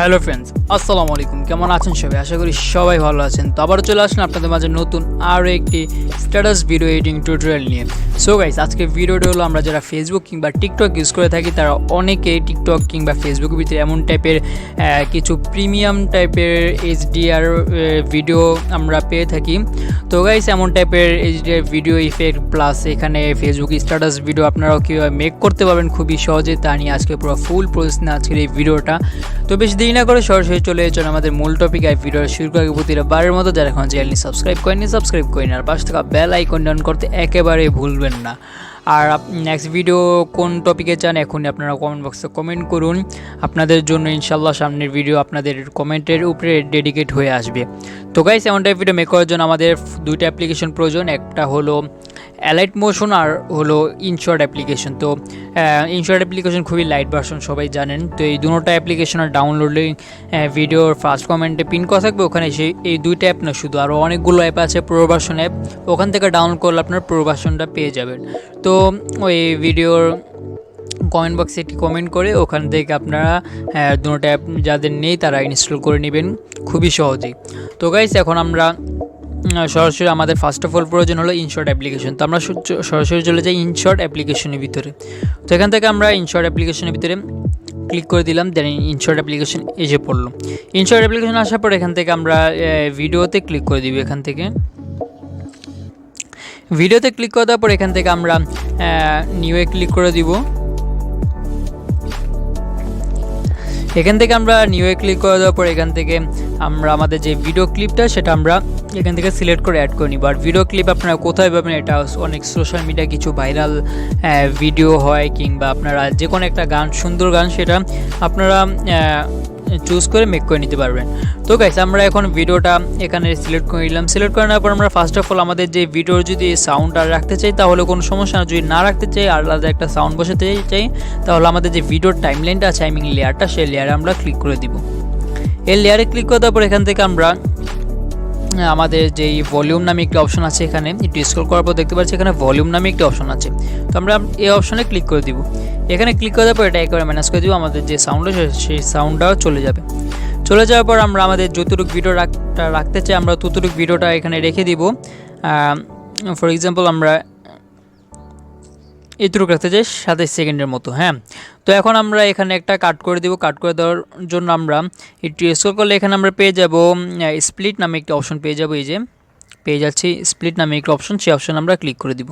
Hello friends, আসসালামু আলাইকুম। কেমন আছেন সবাই? আশা করি সবাই ভালো আছেন। তো আবার চলে আসলাম আপনাদের মাঝে নতুন আরও একটি স্ট্যাটাস ভিডিও এডিটিং টিউটোরিয়াল নিয়ে। সো গাইস, আজকে ভিডিওটা হলো আমরা যারা ফেসবুক কিংবা টিকটক ইউজ করে থাকি তারা অনেকেই টিকটক কিংবা ফেসবুকের ভিতরে এমন টাইপের কিছু প্রিমিয়াম টাইপের HDR ভিডিও আমরা পেয়ে থাকি। তো গাইস, এমন টাইপের HDR ভিডিও ইফেক্ট প্লাস এখানে ফেসবুক স্ট্যাটাস ভিডিও আপনারাও কীভাবে মেক করতে পারবেন খুবই সহজে, তা নিয়ে আজকে পুরো ফুল প্রসেস নিয়ে আজকের এই ভিডিওটা। তো বেশি দেরি না করে সরাসরি চলে এসেছেন আমাদের মূল টপিক। আর ভিডিও শুরু করার প্রতিটা বারের মতো যারা এখন চ্যানেলটি সাবস্ক্রাইব করেন আর পাশে থাকা বেল আইকন অন করতে একেবারে ভুলবেন না। আর নেক্সট ভিডিও কোন টপিকে চান এখনই আপনারা কমেন্ট বক্সে কমেন্ট করুন। আপনাদের জন্য ইনশাল্লাহ সামনের ভিডিও আপনাদের কমেন্টের উপরে ডেডিকেট হয়ে আসবে। তো গাইস, এমন টাইপ ভিডিও মেক করার জন্য আমাদের দুইটা অ্যাপ্লিকেশন প্রয়োজন। একটা হলো অ্যালাইট মোশন আর হলো ইনশর্ট অ্যাপ্লিকেশন। তো ইনশর্ট অ্যাপ্লিকেশন খুবই লাইট ভার্সন, সবাই জানেন। তো এই দুটো অ্যাপ্লিকেশনের ডাউনলোডে ভিডিওর ফার্স্ট কমেন্টে পিন করা থাকবে, ওখানে এই দুইটা অ্যাপ না শুধু আরও অনেকগুলো অ্যাপ আছে প্রো ভার্সন অ্যাপ, ওখান থেকে ডাউনলোড করলে আপনার প্রো ভার্সনটা পেয়ে যাবেন। তো ওই ভিডিওর কমেন্ট বক্সে একটি কমেন্ট করে ওখান থেকে আপনারা দুটো অ্যাপ যাদের নেই তারা ইনস্টল করে নেবেন খুবই সহজেই। তো গাইস, এখন আমরা সরাসরি আমাদের ফার্স্ট অফ অল প্রয়োজন হলো ইনশর্ট অ্যাপ্লিকেশন। তো আমরা সরাসরি চলে যাই ইনশর্ট অ্যাপ্লিকেশনের ভিতরে। তো এখান থেকে আমরা ইনশর্ট অ্যাপ্লিকেশনের ভিতরে ক্লিক করে দিলাম, দেন ইনশর্ট অ্যাপ্লিকেশন এসে পড়লো। ইনশর্ট অ্যাপ্লিকেশন আসার পর এখান থেকে আমরা ভিডিওতে ক্লিক করে দিব। এখান থেকে ভিডিওতে ক্লিক করে দেওয়ার পর এখান থেকে আমরা নিউয়ে ক্লিক করে দিব। এখান থেকে আমরা নিউয়ে ক্লিক করে দেওয়ার পর এখান থেকে আমরা আমাদের যে ভিডিও ক্লিপটা সেটা আমরা এখান থেকে সিলেক্ট করে অ্যাড করে নিব। আর ভিডিও ক্লিপ আপনারা কোথায় পাবেন, এটা অনেক সোশ্যাল মিডিয়া কিছু ভাইরাল ভিডিও হয় কিংবা আপনারা যে কোনো একটা গান, সুন্দর গান, সেটা আপনারা চুজ করে মেক করে নিতে পারবেন। তো গাইস, আমরা এখন ভিডিওটা এখানে সিলেক্ট করে নিলাম। সিলেক্ট করে নেওয়ার পর আমরা ফার্স্ট অফ অল আমাদের যে ভিডিওর যদি সাউন্ড আর রাখতে চাই তাহলে কোনো সমস্যা না, যদি না রাখতে চাই আলাদা একটা সাউন্ড বসাতে চাই তাহলে আমাদের যে ভিডিওর টাইমলাইনটা আছে, লেয়ারটা, সেই লেয়ারে আমরা ক্লিক করে দিব। এই লেয়ারে ক্লিক করে দেওয়ার পর এখান থেকে আমরা আমাদের যেই ভলিউম নামে একটি অপশন আছে, এখানে একটু স্ক্রল করার পর দেখতে পাচ্ছি এখানে ভলিউম নামে একটি অপশন আছে। তো আমরা এই অপশনে ক্লিক করে দিব। এখানে ক্লিক করে দেওয়ার পর এটা একবারে ম্যানেজ করে দিব, আমাদের যে সাউন্ড সেই সাউন্ডটাও চলে যাবে। চলে যাওয়ার পর আমরা আমাদের যতটুকু ভিডিও রাখতে চাই আমরা ততটুকু ভিডিওটা এখানে রেখে দিব। ফর এক্সাম্পল আমরা এইটুকু রাখতে চাই 27 সেকেন্ডের মতো। হ্যাঁ, তো এখন আমরা এখানে একটা কাট করে দিব। কাট করে দেওয়ার জন্য আমরা একটু স্ক্রল করলে এখানে আমরা পেয়ে যাব স্প্লিট নামে একটি অপশন পেয়ে যাব। এই যে পেয়ে যাচ্ছি স্প্লিট নামে একটি অপশন, সেই অপশন আমরা ক্লিক করে দিব।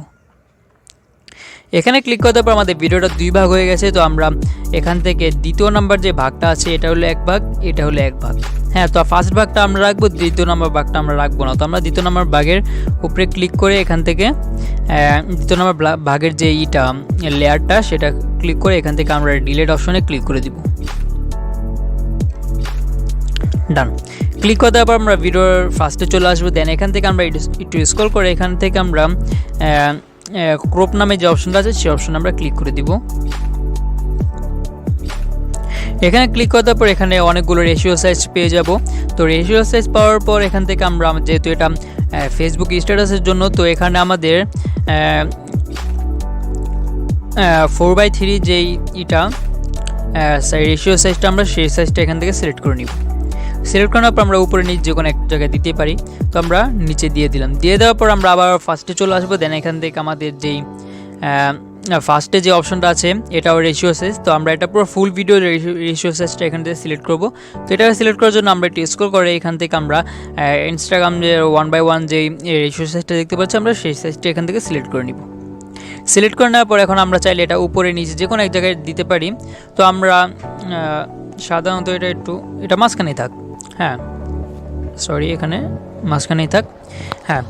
এখানে ক্লিক করার পর আমাদের ভিডিওটা দুই ভাগ হয়ে গেছে। তো আমরা এখান থেকে দ্বিতীয় নাম্বার যে ভাগটা আছে এটা হলো এক ভাগ, এটা হলো এক ভাগ। হ্যাঁ, তো ফার্স্ট ভাগটা আমরা রাখবো, দ্বিতীয় নাম্বার ভাগটা আমরা রাখবো না। তো আমরা দ্বিতীয় নাম্বার ভাগের উপরে ক্লিক করে এখান থেকে দ্বিতীয় নাম্বার ভাগের যে লেয়ারটা সেটা ক্লিক করে এখান থেকে আমরা ডিলিট অপশনে ক্লিক করে দিব। ডান। ক্লিক করে দেওয়ার পর আমরা ভিডিওর ফার্স্টে চলে আসবো। দেন এখান থেকে আমরা একটু স্ক্রল করে এখান থেকে আমরা ক্রপ নামে যে অপশনটা আছে সেই অপশন আমরা ক্লিক করে দিব। এখানে ক্লিক করার পর এখানে অনেকগুলো রেশিও সাইজ পেয়ে যাব। তো রেশিও সাইজ পাওয়ার পর এখান থেকে আমরা যেহেতু এটা ফেসবুক স্ট্যাটাসের জন্য, তো এখানে আমাদের 4:3 যেই রেশিও সাইজটা আমরা সেই সাইজটা এখান থেকে সিলেক্ট করে নিব। সিলেক্ট করার পর আমরা উপরে নিচে যে কোনো এক জায়গায় দিতে পারি, তো আমরা নিচে দিয়ে দিলাম। দিয়ে দেওয়ার পর আমরা আবার ফার্স্টে চলে আসবো। দেন এখান থেকে আমাদের যেই ফার্স্টে যে অপশনটা আছে এটাও রেশিও সাইজ। তো আমরা এটা পুরো ফুল ভিডিও রেশিও সাইজটা এখান থেকে সিলেক্ট করব। তো এটা সিলেক্ট করার জন্য আমরা একটু স্ক্রল করে এখান থেকে আমরা ইনস্টাগ্রাম যে 1:1 যেই রেশিও সাইজটা দেখতে পাচ্ছি আমরা সেই সাইজটা এখান থেকে সিলেক্ট করে নিব। সিলেক্ট করে নেওয়ার পর এখন আমরা চাইলে এটা উপরে নিচে যে কোনো এক জায়গায় দিতে পারি। তো আমরা সাধারণত এটা মাঝখানেই থাক। হ্যাঁ, সরি, এখানে মাঝখানেই থাক। হ্যাঁ,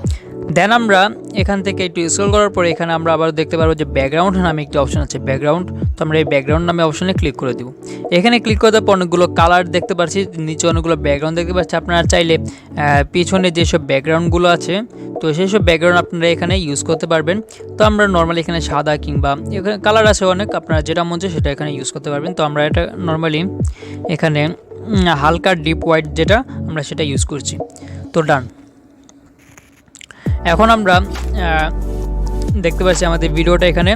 দেন আমরা এখান থেকে একটু স্ক্রল করার পরে এখানে আমরা আবার দেখতে পারবো যে ব্যাকগ্রাউন্ড নামে একটি অপশন আছে, ব্যাকগ্রাউন্ড। তো আমরা এই ব্যাকগ্রাউন্ড নামে অপশনে ক্লিক করে দিব। এখানে ক্লিক করার পর অনেকগুলো কালার দেখতে পাচ্ছি, নিচে অনেকগুলো ব্যাকগ্রাউন্ড দেখতে পাচ্ছি। আপনারা চাইলে পিছনে যেসব ব্যাকগ্রাউন্ডগুলো আছে তো সেই সব ব্যাকগ্রাউন্ড আপনারা এখানে ইউজ করতে পারবেন। তো আমরা নর্মালি এখানে সাদা কিংবা এখানে কালার আছে অনেক, আপনারা যেটা মন চায় সেটা এখানে ইউজ করতে পারবেন। তো আমরা এটা নর্মালি এখানে হালকা ডিপ হোয়াইট যেটা আমরা সেটা ইউজ করছি। তো ডান। এখন আমরা দেখতে পাচ্ছি আমাদের ভিডিওটা এখানে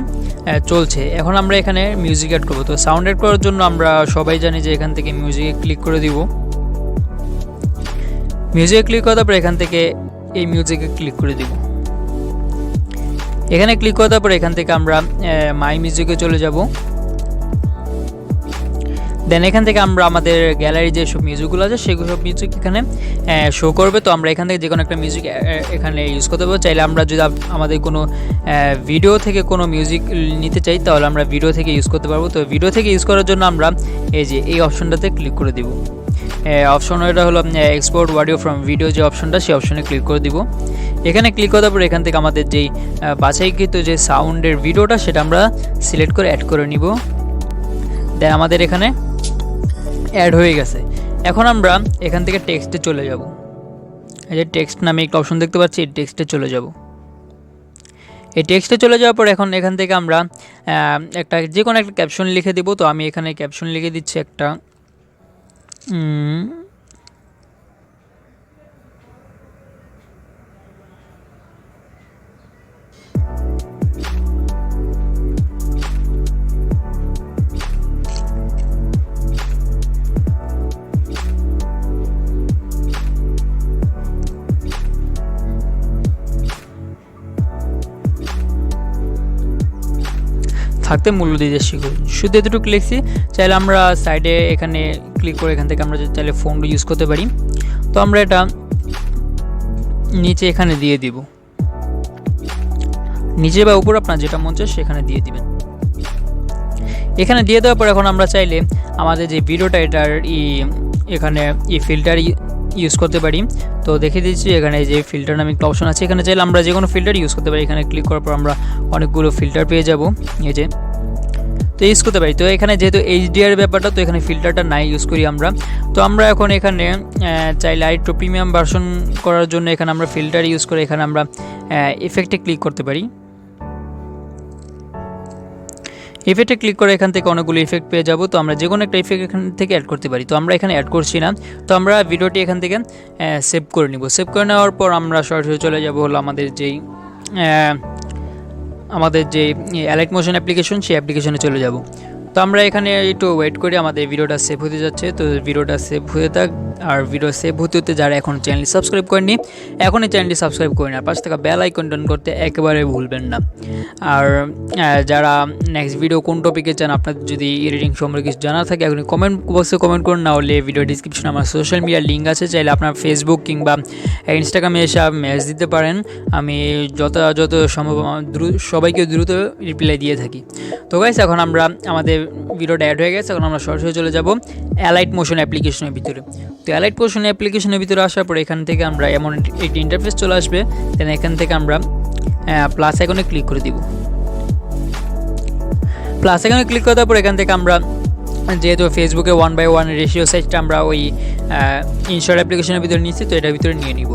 চলছে। এখন আমরা এখানে মিউজিক অ্যাড করবো। তো সাউন্ড অ্যাড করার জন্য আমরা সবাই জানি যে এখান থেকে মিউজিকে ক্লিক করে দিব। মিউজিকে ক্লিক করার পর এখান থেকে এই মিউজিকে ক্লিক করে দিব। এখানে ক্লিক করার পর এখান থেকে আমরা মাই মিউজিকে চলে যাব। দেন এখান থেকে আমরা আমাদের গ্যালারি যেসব মিউজিকগুলো আছে সেগুলো সব মিউজিক এখানে শো করবে। তো আমরা এখান থেকে যে কোনো একটা মিউজিক এখানে ইউজ করতে পারবো। চাইলে আমরা যদি আমাদের কোনো ভিডিও থেকে কোনো মিউজিক নিতে চাই তাহলে আমরা ভিডিও থেকে ইউজ করতে পারবো। তো ভিডিও থেকে ইউজ করার জন্য আমরা এই অপশনটাতে ক্লিক করে দিব। অপশন এটা হলো এক্সপোর্ট অডিও ফ্রম ভিডিও, যে অপশনটা সেই অপশনে ক্লিক করে দিব। এখানে ক্লিক করার পর এখান থেকে আমাদের যেই বাছাইকৃত যে সাউন্ডের ভিডিওটা সেটা আমরা সিলেক্ট করে অ্যাড করে নিব। দেন আমাদের এখানে অ্যাড হয়ে গেছে। এখন আমরা এখান থেকে টেক্সটে চলে যাব। এই যে টেক্সট নামে একটা অপশন দেখতে পাচ্ছি, এই টেক্সটে চলে যাব। এই টেক্সটে চলে যাওয়ার পর এখন এখান থেকে আমরা যে কোনো একটা ক্যাপশন লিখে দিব। তো আমি এখানে ক্যাপশন লিখে দিচ্ছি একটা থাকতে মূল্য দিতে শিখুন, শুধু এতটুকু লিখছি। চাইলে আমরা সাইডে এখানে ক্লিক করে এখান থেকে আমরা চাইলে ফন্ট ইউজ করতে পারি। তো আমরা এটা নিচে এখানে দিয়ে দিব, নিচে বা উপর আপনার যেটা মন চায় সেখানে দিয়ে দিবেন। এখানে দিয়ে দেওয়ার পর এখন আমরা চাইলে আমাদের যে ভিডিওটা এটার এখানে ফিল্টার ইউজ করতে পারি। তো দেখিয়ে দিচ্ছি এখানে যে ফিল্টার নামে একটা অপশন আছে, এখানে চাইলে আমরা যে কোনো ফিল্টার ইউজ করতে পারি। এখানে ক্লিক করার পর আমরা অনেকগুলো ফিল্টার পেয়ে যাব, এই যে তো ইউজ করতে পারি। তো এখানে যেহেতু HDR ব্যাপারটা, তো এখানে ফিল্টারটা নাই ইউজ করি আমরা। তো আমরা এখন এখানে চাইলে আরেকটু প্রিমিয়াম ভার্সন করার জন্য এখানে আমরা ফিল্টার ইউজ করে এখানে আমরা ইফেক্টে ক্লিক করতে পারি। ইফেক্টে ক্লিক করে এখান থেকে অনেকগুলো ইফেক্ট পেয়ে যাব। তো আমরা যে কোনো একটা ইফেক্ট এখান থেকে অ্যাড করতে পারি। তো আমরা এখানে অ্যাড করছি না। তো আমরা ভিডিওটি এখান থেকে সেভ করে নিব। সেভ করে নেওয়ার পর আমরা সরাসরি চলে যাব হলো আমাদের যে অ্যালাইট মোশন অ্যাপ্লিকেশন, সেই অ্যাপ্লিকেশনে চলে যাব। তো আমরা এখানে একটু ওয়েট করি, আমাদের ভিডিওটা সেভ হতে যাচ্ছে। তো ভিডিওটা সেভ হতে থাক। আর ভিডিও সেভ হতে হতে যারা এখন চ্যানেলটি সাবস্ক্রাইব করেননি, এখনই চ্যানেলটি সাবস্ক্রাইব করে না, পাশে থাকা বেল আইকন অন করতে একেবারে ভুলবেন না। আর যারা নেক্সট ভিডিও কোন টপিকে চান, আপনাদের যদি এডিটিং সম্পর্কে কিছু জানা থাকে এখন কমেন্ট বক্সে কমেন্ট করুন, না হলে ভিডিও ডিসক্রিপশনে আমার সোশ্যাল মিডিয়ার লিঙ্ক আছে, চাইলে আপনার ফেসবুক কিংবা ইনস্টাগ্রামে এসে মেসেজ দিতে পারেন। আমি যত সম্ভব সবাইকে দ্রুত রিপ্লাই দিয়ে থাকি। তো গাইস, এখন আমরা আমাদের ভিডিওটা অ্যাড হয়ে গেছে। এখন আমরা সরাসরি চলে যাব অ্যালাইট মোশন অ্যাপ্লিকেশনের ভিতরে। তো অ্যালাইট মোশন অ্যাপ্লিকেশনের ভিতরে আসার পর এখান থেকে আমরা এমন একটি ইন্টারফেস চলে আসবে। দেন এখান থেকে আমরা প্লাস আইকনে ক্লিক করে দিব। প্লাস আইকনে ক্লিক করার পর এখান থেকে আমরা যেহেতু ফেসবুকে 1:1 রেশিও সাইজটা আমরা ওই ইনশর্ট অ্যাপ্লিকেশনের ভিতরে নিচ্ছি, তো এটার ভিতরে নিয়ে নিব।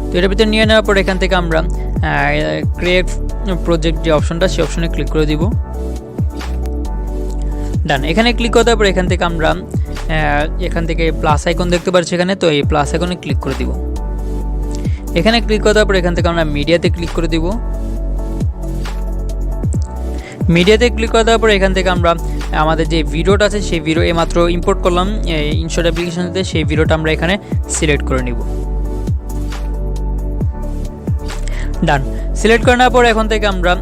তো এটার ভিতরে নিয়ে নেওয়ার পর এখান থেকে আমরা ক্রিয়েট প্রজেক্ট যে অপশনটা, সেই অপশনে ক্লিক করে দিব। ডান। এখানে ক্লিক করার পর এখান থেকে আমরা এখান থেকে প্লাস আইকন দেখতে পাচ্ছি এখানে, তো এই প্লাস আইকনে ক্লিক করে দিব। এখানে ক্লিক করার পর এখান থেকে আমরা মিডিয়াতে ক্লিক করে দিব। মিডিয়াতে ক্লিক করার পর এখান থেকে আমরা আমাদের যে ভিডিওটা আছে সেই ভিডিও এইমাত্র ইম্পোর্ট করলাম ইনশর্ট অ্যাপ্লিকেশনতে, সেই ভিডিওটা আমরা এখানে সিলেক্ট করে নিব। ডান। সিলেক্ট করে নেওয়ার পর এখন থেকে আমরা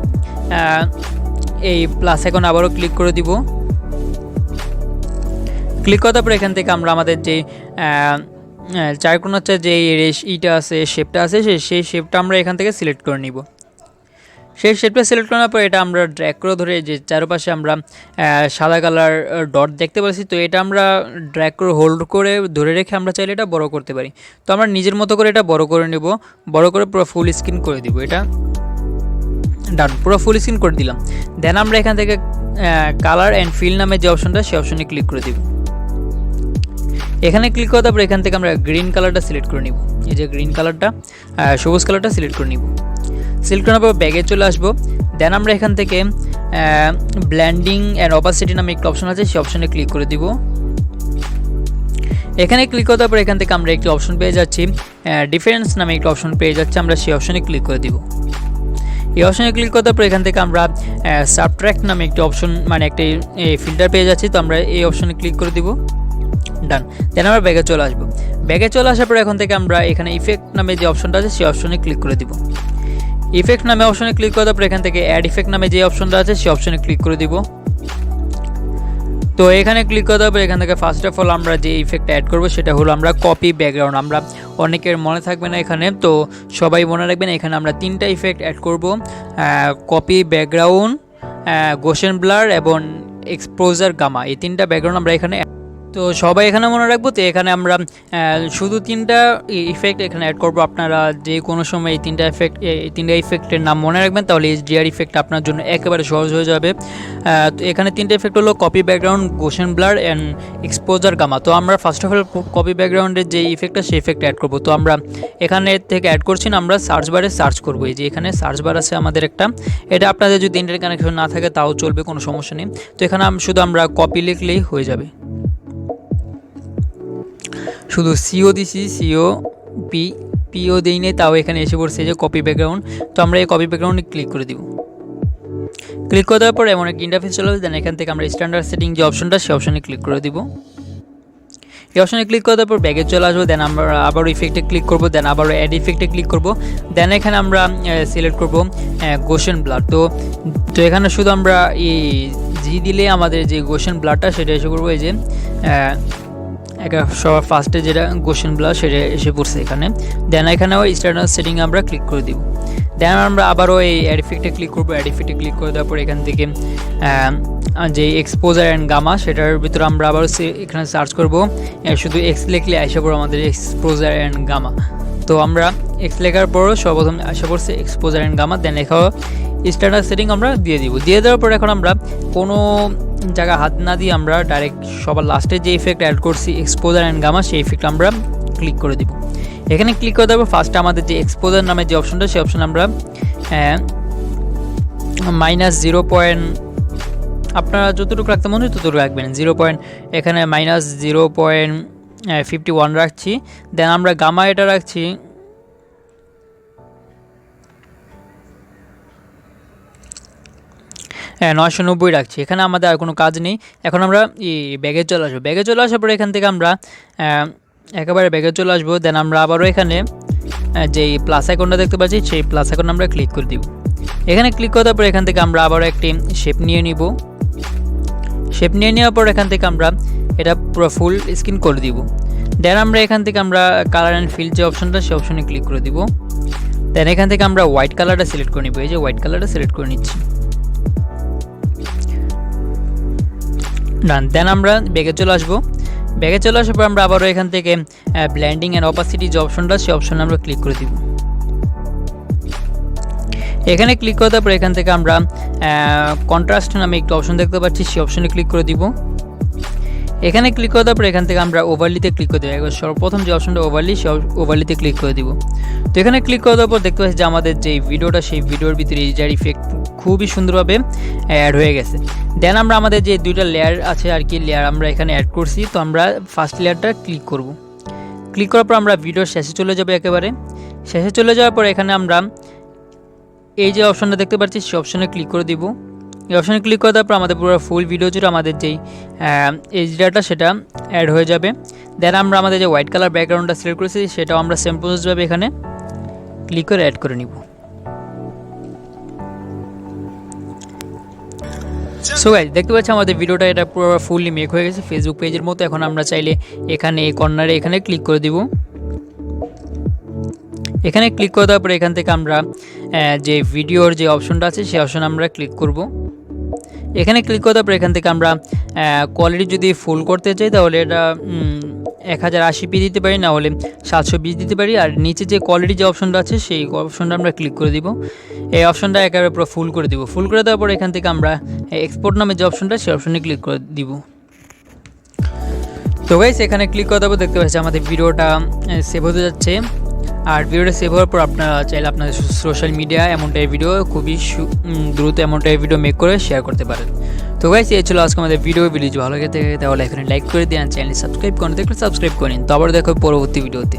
এই প্লাস আইকন আবারও ক্লিক করে দিব। ক্লিক করার পর এখান থেকে আমরা আমাদের যে চারকোনার যে ইটা আছে, শেপটা আছে, সেই শেপটা আমরা এখান থেকে সিলেক্ট করে নিব। সেই শেপটা সিলেক্ট করার পর এটা আমরা ড্র্যাগ করে ধরে যে চারপাশে আমরা সাদা কালার ডট দেখতে পাচ্ছি, তো এটা আমরা ড্র্যাগ করে হোল্ড করে ধরে রেখে আমরা চাইলে এটা বড় করতে পারি। তো আমরা নিজের মতো করে এটা বড় করে নেব, বড় করে পুরো ফুল স্ক্রিন করে দিব। এটা ডান, পুরো ফুল স্ক্রিন করে দিলাম। দেন আমরা এখান থেকে কালার অ্যান্ড ফিল নামে যে অপশনটা, সেই অপশনে ক্লিক করে দিব। এখানে ক্লিক করার পর এখান থেকে আমরা গ্রিন কালারটা সিলেক্ট করে নিব। এই যে গ্রিন কালারটা, সবুজ কালারটা সিলেক্ট করে নিব। সিলেক্ট করার পর ব্যাগে চলে আসবো। দেন আমরা এখান থেকে ব্ল্যান্ডিং অ্যান্ড অপাসিটি নামে একটা অপশন আছে, সেই অপশনে ক্লিক করে দিব। এখানে ক্লিক করার পর এখান থেকে আমরা একটি অপশন পেয়ে যাচ্ছি, ডিফারেন্স নামে একটা অপশন পেয়ে যাচ্ছে, আমরা সেই অপশনে ক্লিক করে দিব। এই অপশনে ক্লিক করার পর এখান থেকে আমরা সাবট্র্যাক্ট নামে একটি অপশন মানে একটি ফিল্টার পেয়ে যাচ্ছি। তো আমরা এই অপশনে ক্লিক করে দিব, ডান। দেন আমরা ব্যাগে চলে আসবো। ব্যাগে চলে আসার পর এখন থেকে আমরা এখানে ইফেক্ট নামে যে অপশনটা আছে সেই অপশনে ক্লিক করে দিব। ইফেক্ট নামে অপশনে ক্লিক করার পর এখান থেকে অ্যাড ইফেক্ট নামে যে অপশনটা আছে সেই অপশনে ক্লিক করে দিব। তো এখানে ক্লিক করার পর এখান থেকে ফার্স্ট অফ অল আমরা যে ইফেক্ট অ্যাড করব সেটা হলো আমরা কপি ব্যাকগ্রাউন্ড। আমরা অনেকের মনে থাকবে না এখানে, তো সবাই মনে রাখবেন এখানে আমরা 3টা ইফেক্ট অ্যাড করব, কপি ব্যাকগ্রাউন্ড, গোশেন ব্লার এবং এক্সপোজার গামা। এই 3টা ব্যাকগ্রাউন্ড আমরা এখানে, তো সবাই এখানে মনে রাখবো। তো এখানে আমরা শুধু 3টা ইফেক্ট এখানে অ্যাড করব। আপনারা যে কোনো সময় এই 3টা ইফেক্টের নাম মনে রাখবেন, তাহলে HDR ইফেক্ট আপনার জন্য একেবারে সহজ হয়ে যাবে। তো এখানে 3টা ইফেক্ট হলো copy background, gaussian blur and exposure gamma. তো আমরা ফার্স্ট অফ অল কপি ব্যাকগ্রাউন্ডের যে ইফেক্টটা সেই ইফেক্ট অ্যাড করব। তো আমরা এখানে থেকে অ্যাড করছি না, আমরা সার্চ বারে সার্চ করব। এই যে এখানে সার্চ বার আছে আমাদের একটা, এটা আপনাদের যদি ইন্টারনেট কানেকশন না থাকে তাও চলবে, কোনো সমস্যা নেই। তো এখানে শুধু আমরা কপি লিখলেই হয়ে যাবে, শুধু সিও দিছি, পিও দিই নেই, তাও এখানে এসে পড়ছে যে কপি ব্যাকগ্রাউন্ড। তো আমরা এই কপি ব্যাকগ্রাউন্ডে ক্লিক করে দিব। ক্লিক করে দেওয়ার পর এমন একটা ইন্টারফেস চলে আসবে। দেন এখান থেকে আমরা স্ট্যান্ডার্ড সেটিং যে অপশনটা সেই অপশনে ক্লিক করে দিব। এই অপশনে ক্লিক করে দেওয়ার পর ব্যাগে চলে আসবো। দেন আমরা আবারও ইফেক্টে ক্লিক করব, দেন আবারও অ্যাড ইফেক্টে ক্লিক করব। দেন এখানে আমরা সিলেক্ট করব গোশেন ব্লার। তো এখানে শুধু আমরা এই জি দিলে আমাদের যে গোশেন ব্লারটা সেটা এসে করবো। এই যে সবার ফার্স্টে যেটা গোশেন ব্লার সেটা এসে পড়ছে এখানে। দেন এখানেও স্ট্যান্ডার্ড সেটিং আমরা ক্লিক করে দিব। দেন আমরা আবারও এই অ্যাড ইফেক্টে ক্লিক করবো। অ্যাড ইফেক্টে ক্লিক করে দেওয়ার পর এখান থেকে যে এক্সপোজার অ্যান্ড গামা সেটার ভিতরে আমরা আবারও এখানে সার্চ করব। শুধু এক্স লিখলে আসা পড়ো আমাদের এক্সপোজার অ্যান্ড গামা। তো আমরা এক্স লেখার পরও সর্বপ্রথম আসা পড়ছে এক্সপোজার অ্যান্ড গামা। দেন এখানে স্ট্যান্ডার্ড সেটিং আমরা দিয়ে দিব। দিয়ে দেওয়ার পর এখন আমরা কোনো জায়গা হাত না দিয়ে আমরা ডাইরেক্ট সবার লাস্টে যে ইফেক্ট অ্যাড করছি এক্সপোজার অ্যান্ড গামা, সেই ইফেক্ট আমরা ক্লিক করে দিব। এখানে ক্লিক করে দেবো। ফার্স্টে আমাদের যে এক্সপোজার নামে যে অপশনটা সেই অপশন আমরা -0. আপনারা যতটুকু রাখতে মনে হয় ততটুকু রাখবেন। এখানে -0.51 রাখছি। দেন আমরা গামা এটা রাখছি 990 রাখছি। এখানে আমাদের আর কোনো কাজ নেই। এখন আমরা ব্যাগে চলে আসবো। ব্যাগে চলে আসার পরে এখান থেকে আমরা একেবারে ব্যাগে চলে আসবো। দেন আমরা আবারও এখানে যেই প্লাস আইকনটা দেখতে পাচ্ছি সেই প্লাস আইকন আমরা ক্লিক করে দিব। এখানে ক্লিক করার পর এখান থেকে আমরা আবারও একটি শেপ নিয়ে নিব। শেপ নিয়ে নেওয়ার পর এখান থেকে আমরা এটা পুরো ফুল স্ক্রিন করে দিব। দেন আমরা এখান থেকে আমরা কালার অ্যান্ড ফিল যে অপশনটা সেই অপশনে ক্লিক করে দিব। দেন এখান থেকে আমরা হোয়াইট কালারটা সিলেক্ট করে নিব। এই যে হোয়াইট কালারটা সিলেক্ট করে নিচ্ছি, ডান। দেন আমরা ব্যাগে চলে আসবো। ব্যাগে চলে আসার পর আমরা আবারও এখান থেকে ব্লেন্ডিং অ্যান্ড অপাসিটি যে অপশনটা সেই অপশনে আমরা ক্লিক করে দিব। এখানে ক্লিক করার পর এখান থেকে আমরা কন্ট্রাস্ট নামে একটি অপশন দেখতে পাচ্ছি, সেই অপশনে ক্লিক করে দিব। এখানে ক্লিক করার পর এখান থেকে আমরা ওভারলিতে ক্লিক করে দেবো। একবার সর্বপ্রথম যে অপশনটা ওভারলি, সেই ওভারলিতে ক্লিক করে দিব। তো এখানে ক্লিক করার পর দেখতে পাচ্ছি যে আমাদের যে ভিডিওটা সেই ভিডিওর ভিতরে HDR ইফেক্ট খুবই সুন্দরভাবে অ্যাড হয়ে গেছে। দেন আমরা আমাদের যে 2টা লেয়ার আছে আর কি, লেয়ার আমরা এখানে অ্যাড করছি। তো আমরা ফার্স্ট লেয়ারটা ক্লিক করব। ক্লিক করার পর আমরা ভিডিওর শেষে চলে যাবো। একেবারে শেষে চলে যাওয়ার পর এখানে আমরা এই যে অপশনটা দেখতে পাচ্ছি সেই অপশনে ক্লিক করে দিব। এই অপশনে ক্লিক করে দেওয়ার পর আমাদের পুরো ফুল ভিডিও জুড়ে আমাদের যেই HDRটা সেটা অ্যাড হয়ে যাবে। দেন আমরা আমাদের যে হোয়াইট কালার ব্যাকগ্রাউন্ডটা সিলেক্ট করেছি সেটাও আমরা সেম প্রসেসভাবে এখানে ক্লিক করে অ্যাড করে নিব। সো গাইস দেখতে পাচ্ছি আমাদের ভিডিওটা এটা পুরো ফুললি মেক হয়ে গেছে ফেসবুক পেজের মতো। এখন আমরা চাইলে এখানে এই কর্নারে এখানে ক্লিক করে দিব। এখানে ক্লিক করে দেওয়ার পরে এখান থেকে আমরা যে ভিডিওর যে অপশনটা আছে সেই অপশন আমরা ক্লিক করব। এখানে ক্লিক করে দেওয়ার পরে এখান থেকে আমরা কোয়ালিটি যদি ফুল করতে চাই তাহলে এটা 1080p দিতে পারি, না হলে 720 দিতে পারি। আর নিচে যে কোয়ালিটি যে অপশনটা আছে সেই অপশনটা আমরা ক্লিক করে দিব। এই অপশনটা একেবারে পুরো ফুল করে দিব। ফুল করে দেওয়ার পর এখান থেকে আমরা এক্সপোর্ট নামে যে অপশনটা সেই অপশনে ক্লিক করে দিব। তো গাইস এখানে ক্লিক করে দেবো। দেখতে পাচ্ছি আমাদের ভিডিওটা সেভ হতে যাচ্ছে। আর ভিডিওটা সেভ হওয়ার পর আপনারা চাইলে আপনাদের সোশ্যাল মিডিয়া এমন টাইপ ভিডিও খুবই দ্রুত এমন টাইপ ভিডিও মেক করে শেয়ার করতে পারেন। তো গাইস এই ছিল আজকে আমাদের ভিডিও ভালো লাগে তাহলে এখানে লাইক করে দিন, চ্যানেল সাবস্ক্রাইব করেন, দেখলে সাবস্ক্রাইব করেন। তো আবার দেখো পরবর্তী ভিডিওতে।